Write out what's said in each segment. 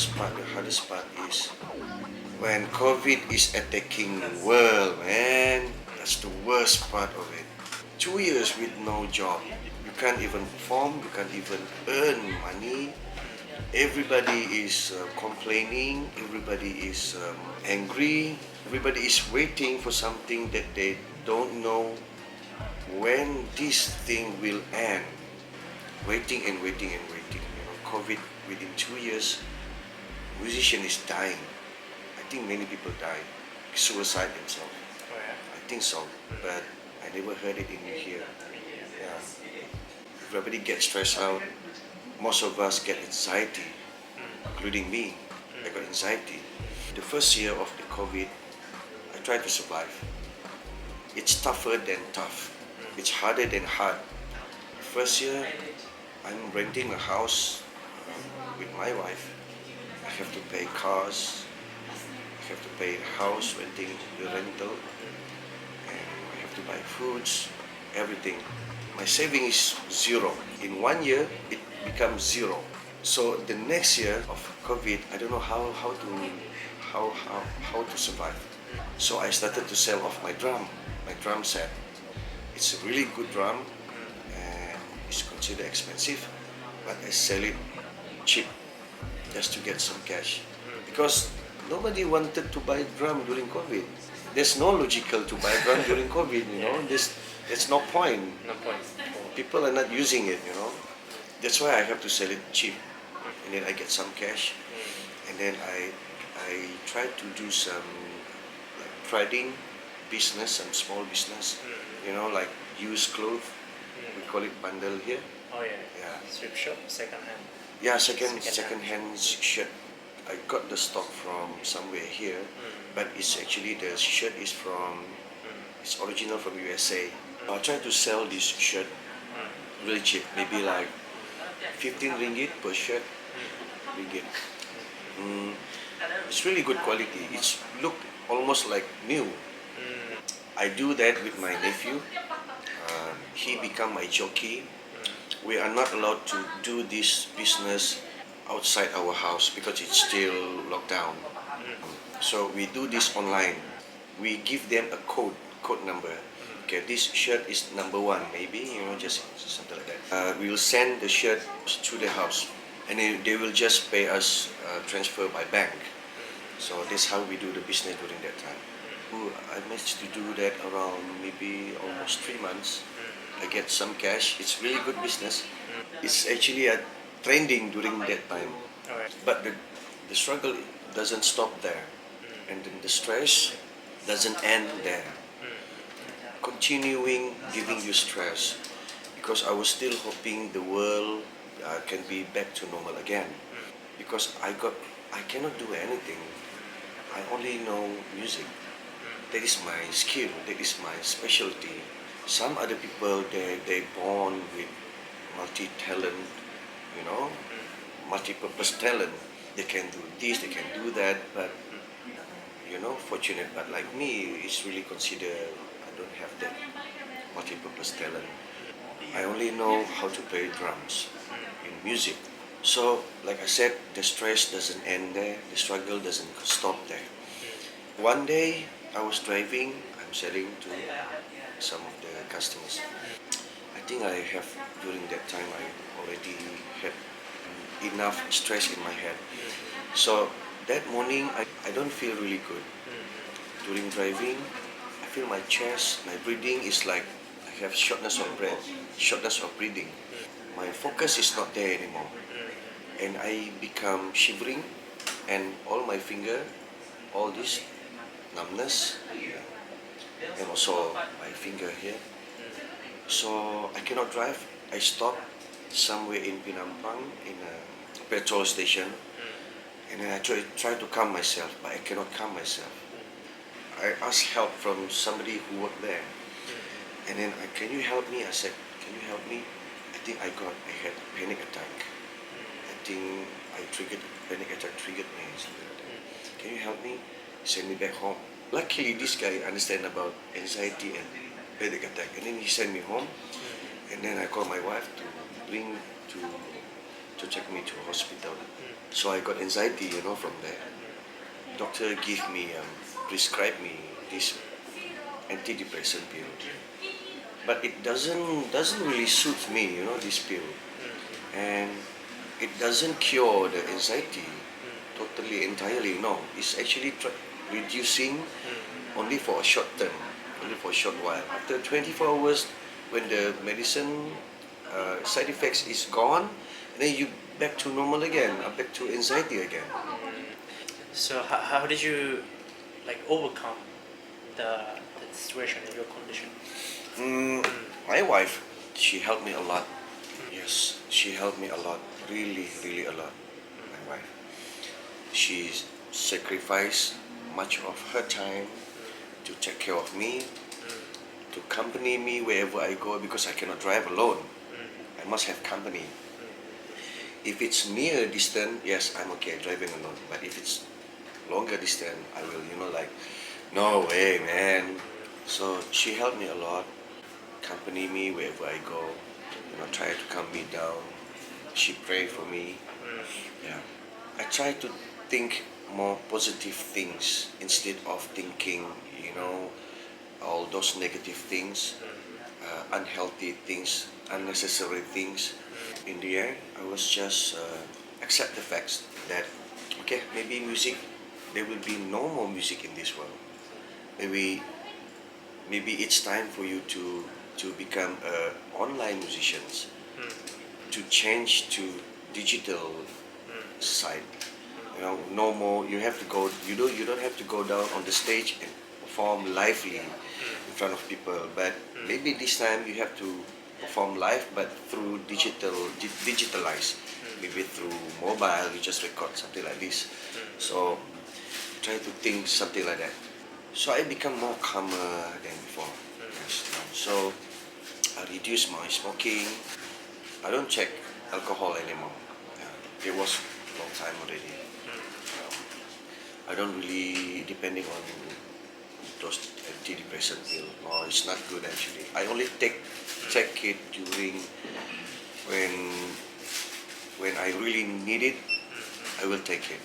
worst part, the hardest part is when COVID is attacking the world, man. That's the worst part of it. 2 years with no job. You can't even perform, you can't even earn money. Everybody is complaining, everybody is angry, everybody is waiting for something that they don't know when this thing will end. Waiting and waiting and waiting. You know, COVID within 2 years, musician is dying. I think many people die, suicide themselves. Oh yeah. I think so, but I never heard it in here. Yeah. Everybody gets stressed out. Most of us get anxiety, including me. I got anxiety. The first year of the COVID, I tried to survive. It's tougher than tough. It's harder than hard. The first year, I'm renting a house with my wife. I have to pay cars. I have to pay the house, renting the rental. And I have to buy foods, everything. My saving is zero. In 1 year, it becomes zero. So the next year of COVID, I don't know how to survive. So I started to sell off my drum set. It's a really good drum and it's considered expensive, but I sell it cheap just to get some cash. Because nobody wanted to buy drum during COVID. There's no logical to buy drum during COVID, you know. There's no point. No point. People are not using it, you know. That's why I have to sell it cheap, and then I get some cash, and then I try to do some like trading business, some small business, you know, like used clothes. We call it bundle here. Oh yeah. Yeah. Thrift shop, second hand. Yeah, second-hand shirt. I got the stock from somewhere here, but it's actually the shirt is from it's original from USA. I try to sell this shirt really cheap, maybe like 15 ringgit per shirt. Ringgit. It's really good quality. It's look almost like new. I do that with my nephew. He become my jockey. We are not allowed to do this business outside our house because it's still locked down. So we do this online. We give them a code number. Okay, this shirt is number 1, maybe, you know, just something like that. We will send the shirt to the house, and they will just pay us transfer by bank. So that's how we do the business during that time. I managed to do that around maybe almost 3 months. I get some cash. It's really good business. It's actually a trending during that time. Alright. But the struggle doesn't stop there, and then the stress doesn't end there. Continuing giving you stress, because I was still hoping the world can be back to normal again. Because I cannot do anything. I only know music. That is my skill. That is my specialty. Some other people they born with multi-talent, you know, multi-purpose talent. They can do this, they can do that, but you know, fortunate. But like me, it's really considered I don't have that multi-purpose talent. I only know how to play drums in music. So, like I said, the stress doesn't end there. The struggle doesn't stop there. One day, I was driving. I'm selling to some of the customers. I think I have, during that time, I already had enough stress in my head. So that morning, I don't feel really good. During driving, I feel my chest, my breathing is like I have shortness of breath, shortness of breathing. My focus is not there anymore. And I become shivering, and all my finger, all this numbness, and also my finger here. So I cannot drive. I stop somewhere in Pinampang in a petrol station, and then I try to calm myself, but I cannot calm myself. I asked help from somebody who worked there, and then can you help me? I said, can you help me? I think I had a panic attack. I think panic attack triggered me, something like that. Can you help me? Send me back home. Luckily, this guy understand about anxiety and panic attack, and then he sent me home. And then I called my wife to bring to to take me to a hospital. So I got anxiety, from there. Doctor prescribed me this antidepressant pill, but it doesn't really suit me, this pill, and it doesn't cure the anxiety totally entirely. No, it's actually reducing only for a short term, only for a short while. After 24 hours, when the medicine side effects is gone, then you back to normal again, back to anxiety again. So how did you overcome the situation in your condition? My wife, she helped me a lot. Yes, she helped me a lot, really, really a lot. My wife, she sacrificed much of her time to take care of me, to accompany me wherever I go, because I cannot drive alone. I must have company. If it's near distance, yes, I'm okay driving alone. But if it's longer distance, I will, no way, man. So she helped me a lot, accompany me wherever I go, try to calm me down. She prayed for me. Yeah, I try to think more positive things instead of thinking, all those negative things, unhealthy things, unnecessary things. In the end, I was just accept the facts that, okay, maybe music, there will be no more music in this world. Maybe it's time for you to become online musicians, to change to digital side. No more. You have to go. You don't have to go down on the stage and perform lively in front of people. But maybe this time you have to perform live, but through digitalized. Maybe through mobile, you just record something like this. So try to think something like that. So I become more calmer than before. Yes. So I reduce my smoking. I don't check alcohol anymore. It was a long time already. I don't really depending on those antidepressant pill. No, it's not good actually. I only take it during when I really need it. I will take it.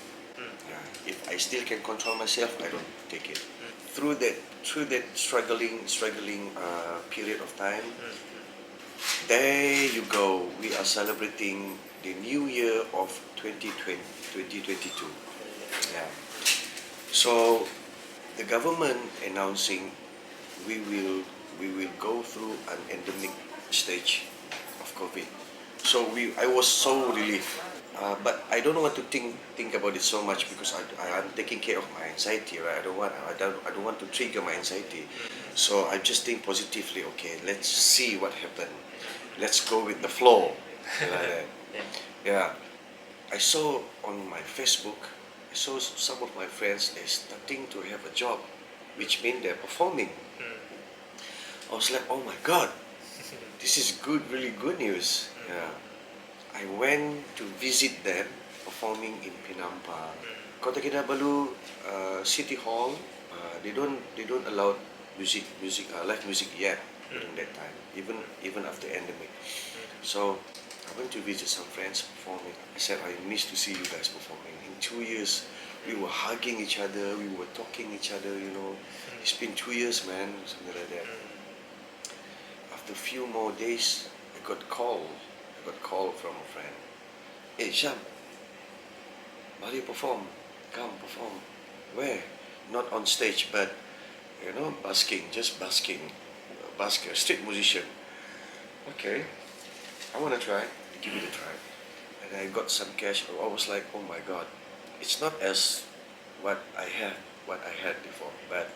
If I still can control myself, I don't take it. Through that struggling period of time, there you go. We are celebrating the new year of 2022. Yeah. So the government announcing we will go through an endemic stage of COVID. So I was so relieved. But I don't want to think about it so much because I am taking care of my anxiety, right? I don't want to trigger my anxiety. So I just think positively. Okay, let's see what happened. Let's go with the flow. Like that. Yeah. I saw on my Facebook. I saw some of my friends, they're starting to have a job, which means they're performing. I was like, oh my God, this is good, really good news. Yeah. I went to visit them performing in Pinampa. Kota Kinabalu City Hall, they don't allow live music yet during that time, even after endemic. So I went to visit some friends performing. I said, I miss to see you guys performing. In 2 years, we were hugging each other, we were talking each other, It's been 2 years, man, something like that. After a few more days, I got call from a friend. Hey, Sham, Mario perform. Come perform. Where? Not on stage, but, just basking. Basker, street musician. Okay, I want to try. Give it a try. And I got some cash. I was like, oh my God, it's not as what I had before, but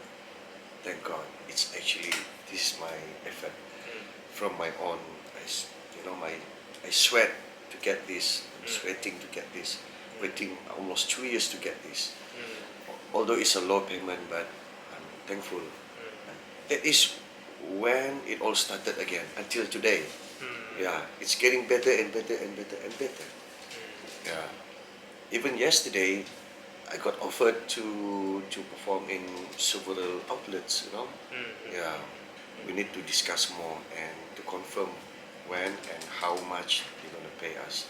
thank God, it's actually, this is my effort from my own. I sweat to get this. I'm sweating to get this. Waiting almost 2 years to get this. Although it's a low payment, but I'm thankful. That is when it all started again until today. Yeah, it's getting better and better and better and better. Yeah. Even yesterday, I got offered to perform in several outlets. Yeah. We need to discuss more and to confirm when and how much they're gonna pay us.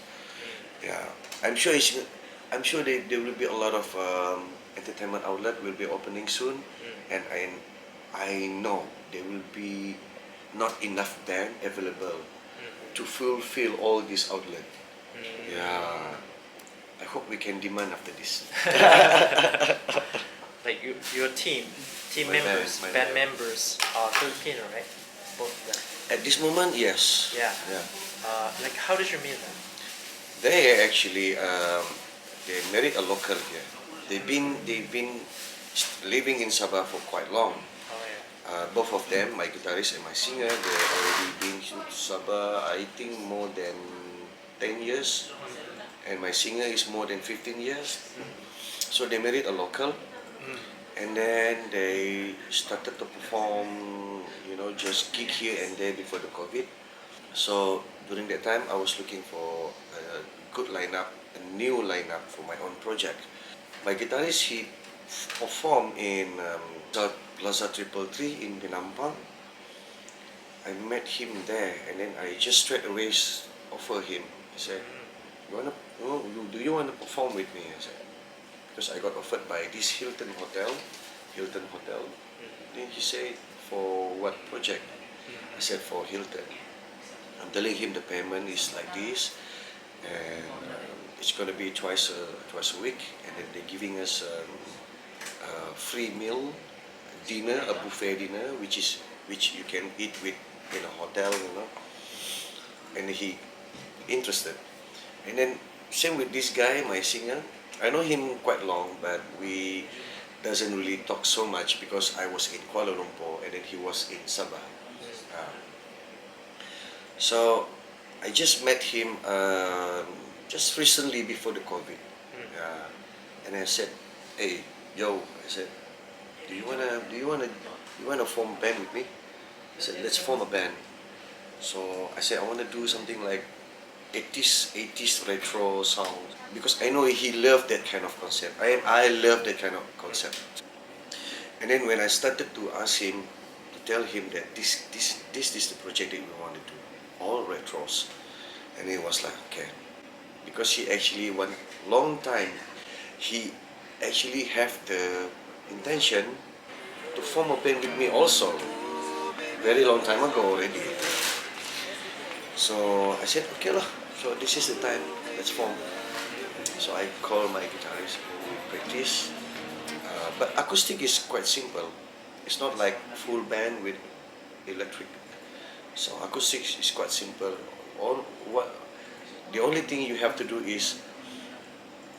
Yeah, I'm sure I'm sure there will be a lot of entertainment outlet will be opening soon, and I know there will be not enough band available to fulfill all these outlet. Yeah, I hope we can demand after this. Like your team My members, band, my band band. members are Filipino, right? Both of them. At this moment, yes. Yeah. Yeah. Like how did you meet them? They actually they married a local here. They've been living in Sabah for quite long. Oh yeah. Both of them, my guitarist and my singer, they already been to Sabah. I think more than 10 years, and my singer is more than 15 years. So they married a local, and then they started to perform, just gig here and there before the COVID. So during that time, I was looking for a good lineup, a new lineup for my own project. My guitarist, he performed in South Plaza 333 in Penampang. I met him there, and then I just straight away offer him. I said, do you want to perform with me? I said, because I got offered by this Hilton Hotel. Then he said, for what project? I said, for Hilton. I'm telling him the payment is like this, and it's gonna be twice a week, and then they're giving us a free meal, dinner, a buffet dinner, which you can eat with in a hotel, And he interested, and then same with this guy, my singer. I know him quite long, but we doesn't really talk so much because I was in Kuala Lumpur and then he was in Sabah. So I just met him just recently before the COVID, and I said, "Hey, yo," I said, "Do you wanna form a band with me?" I said, "Let's form a band." So I said, "I wanna do something like 80s retro songs because I know he loved that kind of concept. I love that kind of concept." And then when I started to ask him, to tell him that this is the project that we want to do, all retros, and he was like, okay, because he actually one long time he actually have the intention to form a band with me also, very long time ago already. So I said, okay lah, so this is the time, let's form. So I call my guitarist, we practice. But acoustic is quite simple. It's not like full band with electric. So acoustic is quite simple. The only thing you have to do is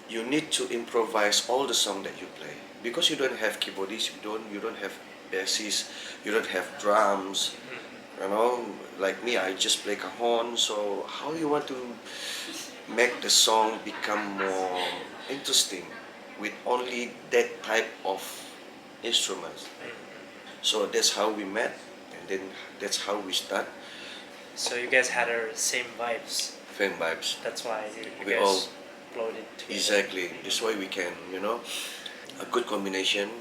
you need to improvise all the song that you play, because you don't have keyboardists, you don't have bassists, you don't have drums. Like me, I just play cajon. So how you want to make the song become more interesting with only that type of instruments? So that's how we met, and then that's how we start. So you guys had our same vibes. Same vibes. That's why you We all guys uploaded together. exactly. That's why we can, a good combination.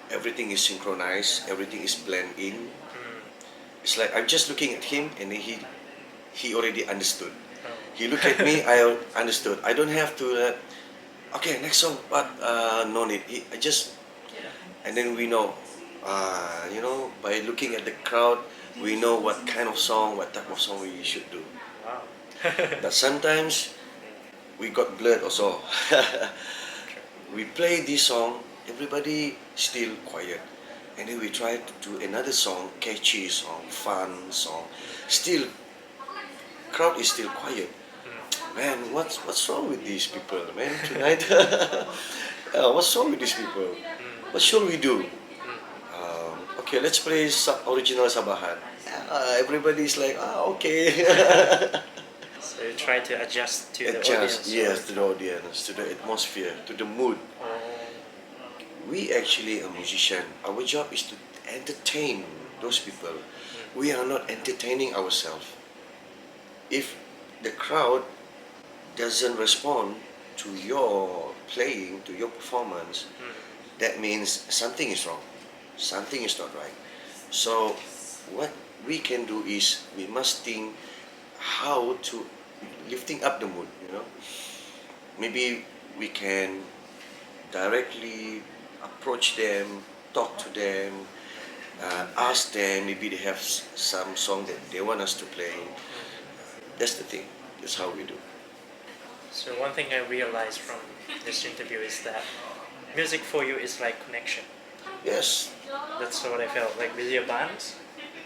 Everything is synchronized. Everything is blend in. It's like I'm just looking at him, and then he already understood. He looked at me, I understood. I don't have to. Okay, next song, but no need. I just, and then we know. By looking at the crowd, we know what kind of song, what type of song we should do. Wow. But sometimes we got blurred also. We play this song, everybody still quiet. And then we try to do another song, catchy song, fun song. Still, crowd is still quiet. Man, what's wrong with these people, man, tonight? What's wrong with these people? What should we do? Okay, let's play original Sabahan. Everybody's like, okay. So you try to adjust to the Adjust, audience. yes, to the audience, to the atmosphere, to the mood. We actually a musician. Our job is to entertain those people. We are not entertaining ourselves. If the crowd doesn't respond to your playing, to your performance, that means something is wrong. Something is not right. So what we can do is we must think how to lifting up the mood, you know. Maybe we can directly approach them, talk to them, ask them. Maybe they have some song that they want us to play. That's the thing. That's how we do. So one thing I realized from this interview is that music for you is like connection. Yes, That's what I felt like with your bands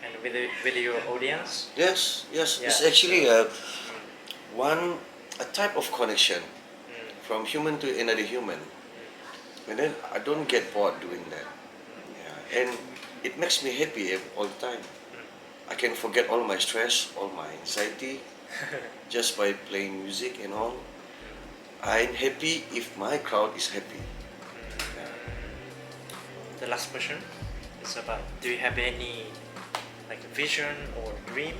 and with your audience. yes. It's Yeah. actually a type of connection from human to another human. And then I don't get bored doing that. Yeah. And it makes me happy all the time. I can forget all my stress, all my anxiety, just by playing music and all. I'm happy if my crowd is happy. The last question is about, do you have any like vision or dream